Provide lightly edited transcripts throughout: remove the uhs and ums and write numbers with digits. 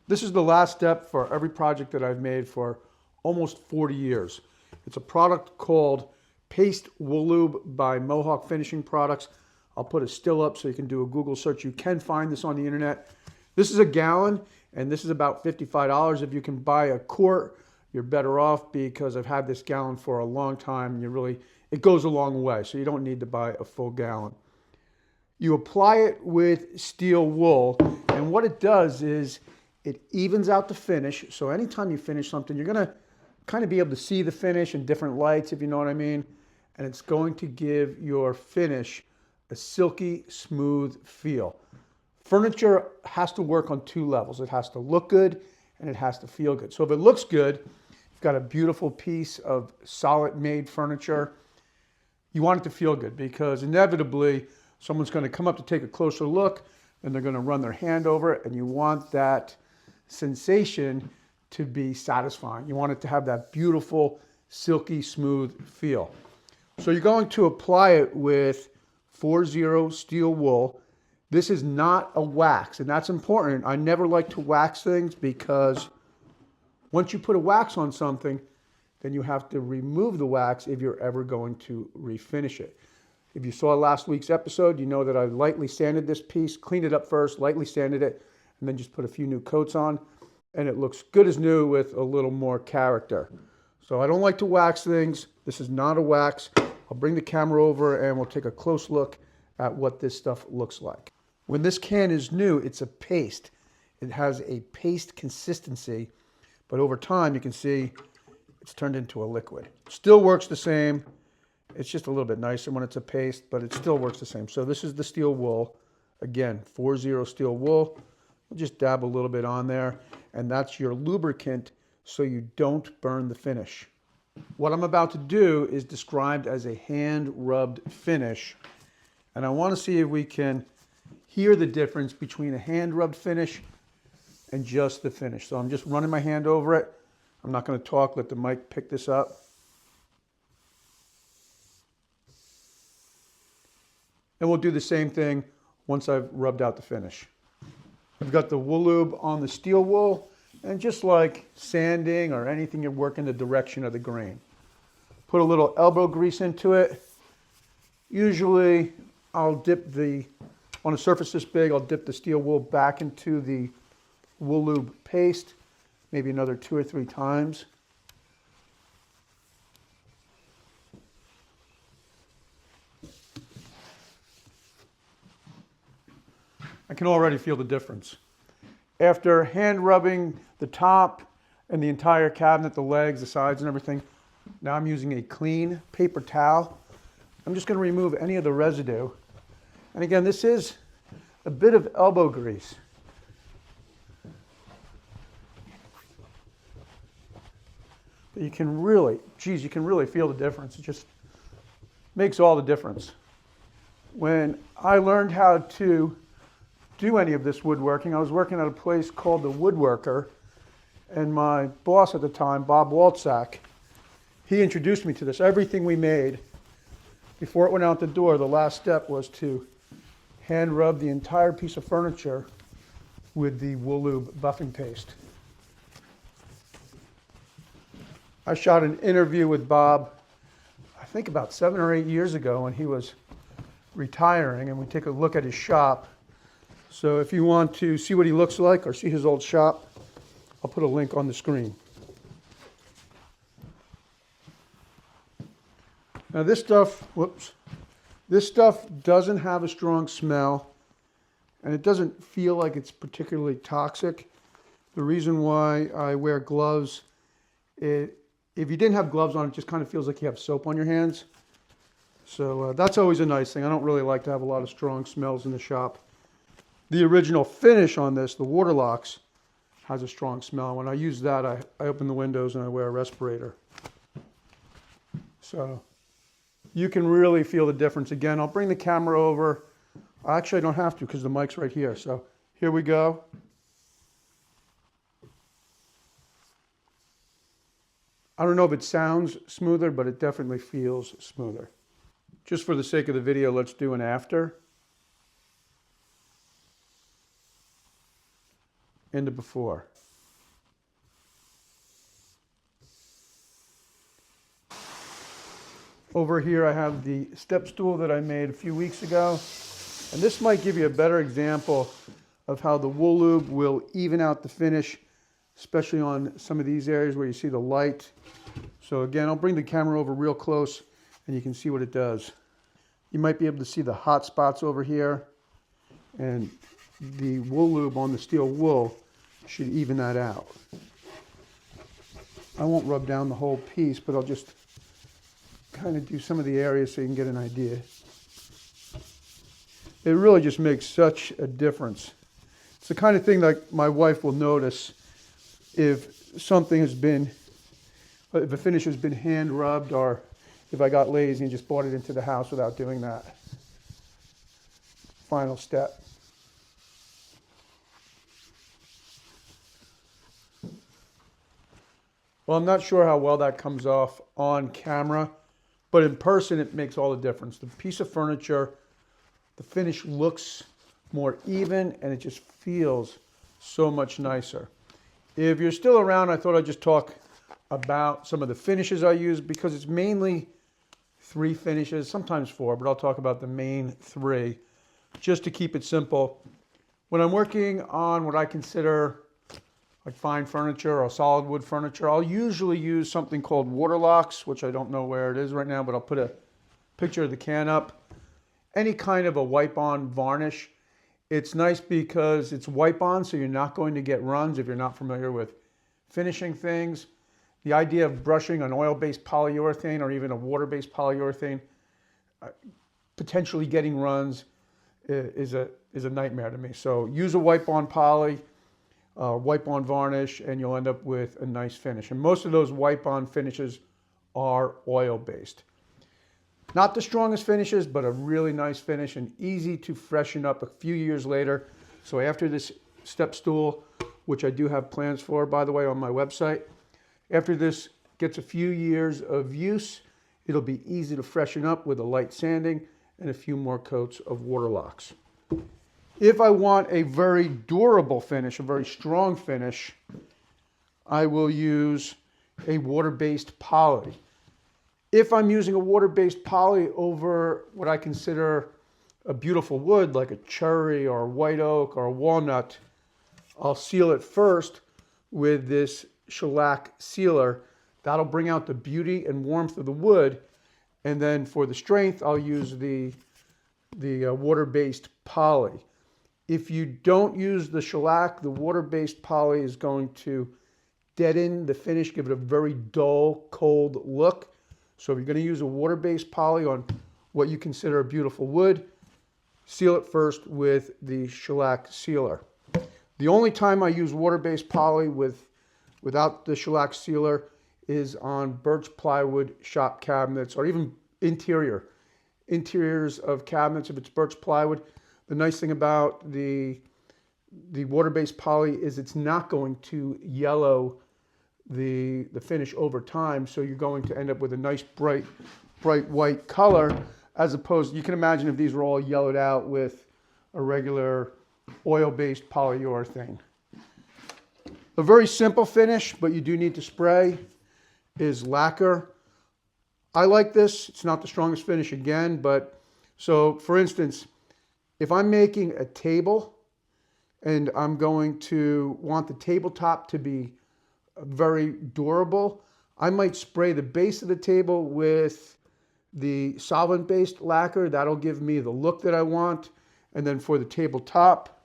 This is the last step for every project that I've made for almost 40 years. It's a product called Paste Wool Lube by Mohawk Finishing Products. I'll put a still up so you can do a Google search. You can find this on the internet. This is a gallon, and this is about $55. If you can buy a quart, you're better off, because I've had this gallon for a long time, and it goes a long way, so you don't need to buy a full gallon. You apply it with steel wool, and what it does is it evens out the finish. So anytime you finish something, you're going to kind of be able to see the finish in different lights, if you know what I mean. And it's going to give your finish a silky, smooth feel. Furniture has to work on two levels. It has to look good and it has to feel good. So if it looks good, you've got a beautiful piece of solid made furniture. You want it to feel good, because inevitably someone's going to come up to take a closer look and they're going to run their hand over it, and you want that sensation to be satisfying. You want it to have that beautiful, silky, smooth feel. So you're going to apply it with 4-0 steel wool. This is not a wax, and that's important. I never like to wax things, because once you put a wax on something, then you have to remove the wax if you're ever going to refinish it. If you saw last week's episode, you know that I lightly sanded this piece, cleaned it up first, lightly sanded it, and then just put a few new coats on, and it looks good as new with a little more character. So I don't like to wax things. This is not a wax. I'll bring the camera over and we'll take a close look at what this stuff looks like. When this can is new, it's a paste. It has a paste consistency, but over time you can see it's turned into a liquid. Still works the same. It's just a little bit nicer when it's a paste, but it still works the same. So this is the steel wool. Again, 4-0 steel wool. We'll just dab a little bit on there, and that's your lubricant so you don't burn the finish. What I'm about to do is described as a hand-rubbed finish, and I want to see if we can hear the difference between a hand-rubbed finish and just the finish. So I'm just running my hand over it. I'm not going to talk, let the mic pick this up. And we'll do the same thing once I've rubbed out the finish. I've got the wool lube on the steel wool, and just like sanding or anything, you work in the direction of the grain. Put a little elbow grease into it. Usually I'll dip on a surface this big, I'll dip the steel wool back into the wool lube paste, maybe another 2 or 3 times. I can already feel the difference. After hand rubbing the top and the entire cabinet, the legs, the sides and everything, now I'm using a clean paper towel. I'm just going to remove any of the residue. And again, this is a bit of elbow grease. But you can really feel the difference. It just makes all the difference. When I learned how to do any of this woodworking, I was working at a place called the Woodworker, and my boss at the time, Bob Waltsack, he introduced me to this. Everything we made, before it went out the door, the last step was to hand rub the entire piece of furniture with the wool lube buffing paste. I shot an interview with Bob, I think about 7 or 8 years ago, when he was retiring, and we take a look at his shop. So if you want to see what he looks like or see his old shop, I'll put a link on the screen. Now this stuff doesn't have a strong smell, and it doesn't feel like it's particularly toxic. The reason why I wear gloves, if you didn't have gloves on, it just kind of feels like you have soap on your hands. So that's always a nice thing. I don't really like to have a lot of strong smells in the shop. The original finish on this, the Waterlocks, has a strong smell. When I use that, I open the windows and I wear a respirator. So you can really feel the difference. Again, I'll bring the camera over. Actually, I don't have to because the mic's right here. So here we go. I don't know if it sounds smoother, but it definitely feels smoother. Just for the sake of the video, let's do an after. and the before. Over here I have the step stool that I made a few weeks ago. And this might give you a better example of how the wool lube will even out the finish, especially on some of these areas where you see the light. So again, I'll bring the camera over real close and you can see what it does. You might be able to see the hot spots over here, and the wool lube on the steel wool should even that out. I won't rub down the whole piece, but I'll just kind of do some of the areas so you can get an idea. It really just makes such a difference. It's the kind of thing that my wife will notice if something has been, if a finish has been hand rubbed, or if I got lazy and just brought it into the house without doing that. Final step. Well, I'm not sure how well that comes off on camera, but in person it makes all the difference. The piece of furniture, the finish looks more even and it just feels so much nicer. If you're still around, I thought I'd just talk about some of the finishes I use, because it's mainly 3 finishes, sometimes 4, but I'll talk about the main 3 just to keep it simple. When I'm working on what I consider like fine furniture or solid wood furniture, I'll usually use something called Waterlocks, which I don't know where it is right now, but I'll put a picture of the can up. Any kind of a wipe-on varnish. It's nice because it's wipe-on, so you're not going to get runs if you're not familiar with finishing things. The idea of brushing an oil-based polyurethane or even a water-based polyurethane, potentially getting runs is a nightmare to me. So use a wipe-on poly, wipe-on varnish, and you'll end up with a nice finish. And most of those wipe-on finishes are oil-based. Not the strongest finishes, but a really nice finish and easy to freshen up a few years later. So after this step stool, which I do have plans for, by the way, on my website, after this gets a few years of use, it'll be easy to freshen up with a light sanding and a few more coats of Waterlocks. If I want a very durable finish, a very strong finish, I will use a water-based poly. If I'm using a water-based poly over what I consider a beautiful wood, like a cherry or a white oak or a walnut, I'll seal it first with this shellac sealer. That'll bring out the beauty and warmth of the wood. And then for the strength, I'll use the water-based poly. If you don't use the shellac, the water-based poly is going to deaden the finish, give it a very dull, cold look. So if you're going to use a water-based poly on what you consider a beautiful wood, seal it first with the shellac sealer. The only time I use water-based poly without the shellac sealer is on birch plywood shop cabinets, or even interiors of cabinets if it's birch plywood. The nice thing about the water-based poly is it's not going to yellow the finish over time, so you're going to end up with a nice bright white color, as opposed, you can imagine if these were all yellowed out with a regular oil-based polyurethane. A very simple finish, but you do need to spray, is lacquer. I like this. It's not the strongest finish again, but so for instance, if I'm making a table and I'm going to want the tabletop to be very durable, I might spray the base of the table with the solvent-based lacquer. That'll give me the look that I want. And then for the tabletop,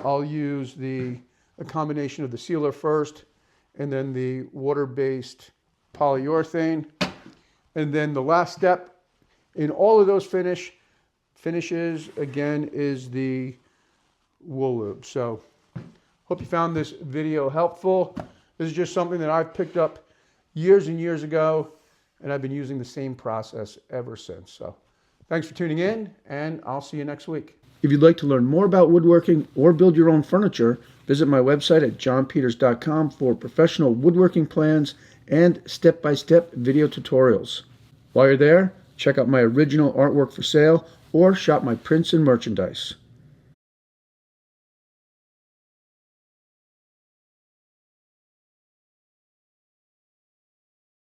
I'll use a combination of the sealer first and then the water-based polyurethane. And then the last step in all of those finishes, again, is the wool lube. So hope you found this video helpful. This is just something that I've picked up years and years ago, and I've been using the same process ever since. So thanks for tuning in, and I'll see you next week. If you'd like to learn more about woodworking or build your own furniture, visit my website at johnpeters.com for professional woodworking plans and step-by-step video tutorials. While you're there, check out my original artwork for sale or shop my prints and merchandise.